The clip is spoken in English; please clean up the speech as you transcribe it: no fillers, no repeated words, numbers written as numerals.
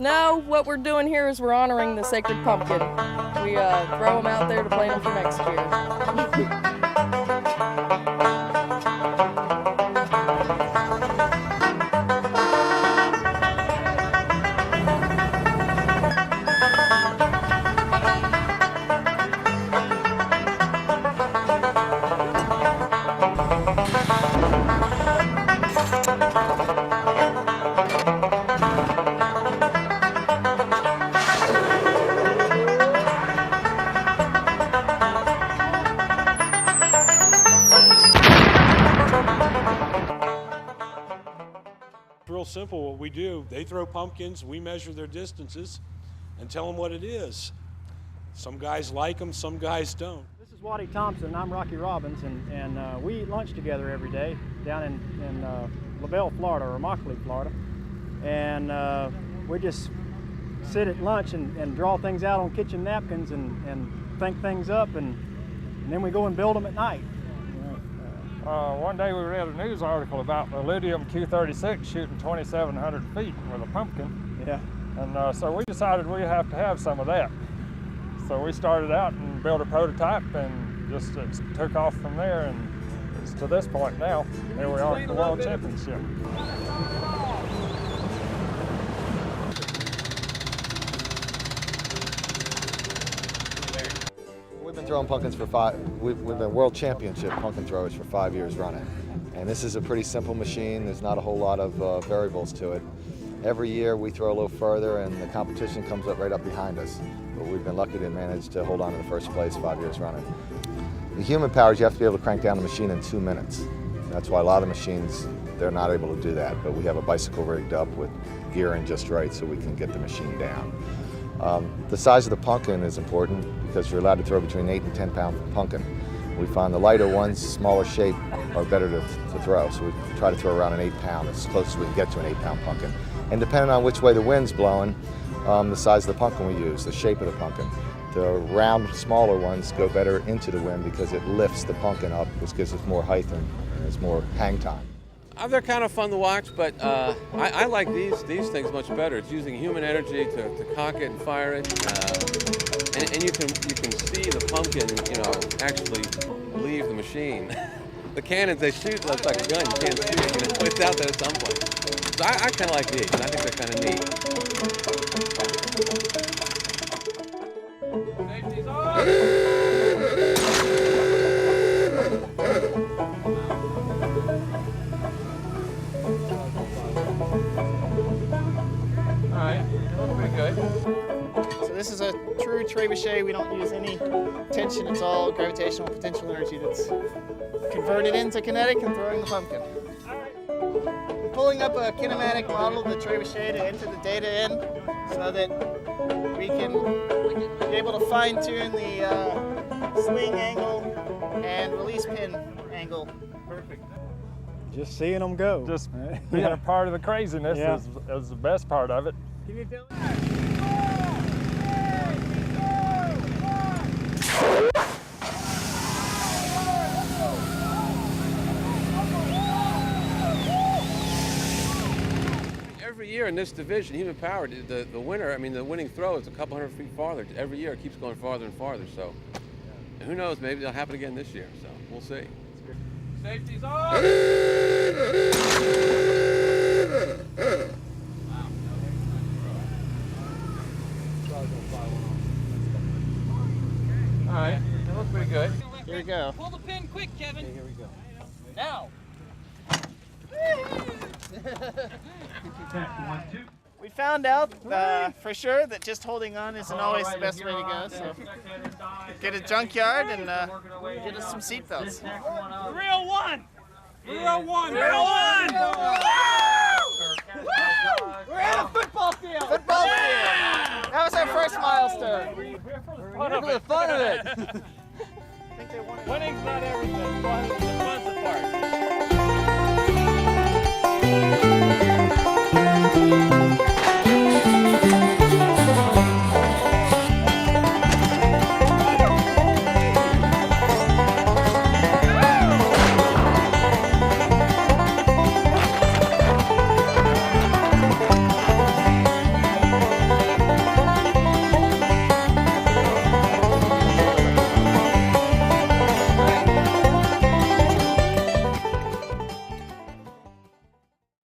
No, what we're doing here is we're honoring the sacred pumpkin. We throw them out there to plant them for next year. Real simple what we do. They throw pumpkins, we measure their distances and tell them what it is. Some guys like them, some guys don't. This is Waddy Thompson, I'm Rocky Robbins, and we eat lunch together every day down in LaBelle, Florida, or Immokalee, Florida. And we just sit at lunch and draw things out on kitchen napkins and think things up, and then we go and build them at night. One day we read a news article about Iridium Q-36 shooting 2,700 feet with a pumpkin. Yeah. And so we decided we have to have some of that. So we started out and built a prototype, and just took off from there, and it's to this point now. Here we are at the World Championship. We've been throwing pumpkins for we've been World Championship pumpkin throwers for 5 years running. And this is a pretty simple machine. There's not a whole lot of variables to it. Every year we throw a little further and the competition comes up right up behind us. But we've been lucky to manage to hold on to the first place 5 years running. The human powers, you have to be able to crank down the machine in 2 minutes. That's why a lot of machines, they're not able to do that. But we have a bicycle rigged up with gearing just right so we can get the machine down. The size of the pumpkin is important because you're allowed to throw between 8 and 10 pound pumpkin. We find the lighter ones, smaller shape, are better to throw. So we try to throw around an 8 pound, as close as we can get to an 8 pound pumpkin. And depending on which way the wind's blowing, the size of the pumpkin we use, the shape of the pumpkin. The round, smaller ones go better into the wind because it lifts the pumpkin up, which gives us more height and there's more hang time. They're kind of fun to watch, but I like these things much better. It's using human energy to cock it and fire it, and you can see the pumpkin, actually leave the machine. The cannons, they shoot like a gun. You can't see it. It's out there at some point. So I kind of like these. I think they're kind of neat. Safety's on! So this is a true trebuchet. We don't use any tension. It's all gravitational potential energy that's converted into kinetic and throwing the pumpkin. I'm pulling up a kinematic model of the trebuchet to enter the data in so that we can be able to fine-tune the swing angle and release pin angle. Perfect. Just seeing them go. Just being a part of the craziness is the best part of it. Can you feel it? Every year in this division, human power, the winner, the winning throw is a couple hundred feet farther. Every year it keeps going farther and farther. So who knows, maybe it'll happen again this year. So we'll see. Safety's on! All right, that looks pretty good. Here we go. Pull the pin quick, Kevin. Okay, here we go. Now. We found out for sure that just holding on isn't always the best way to go. So get a junkyard and get us some seatbelts. Real one. Real one. Real one. We're at a football field. Football field. That was our first milestone. We're for the fun of it. Winning's not everything. Fun's the part.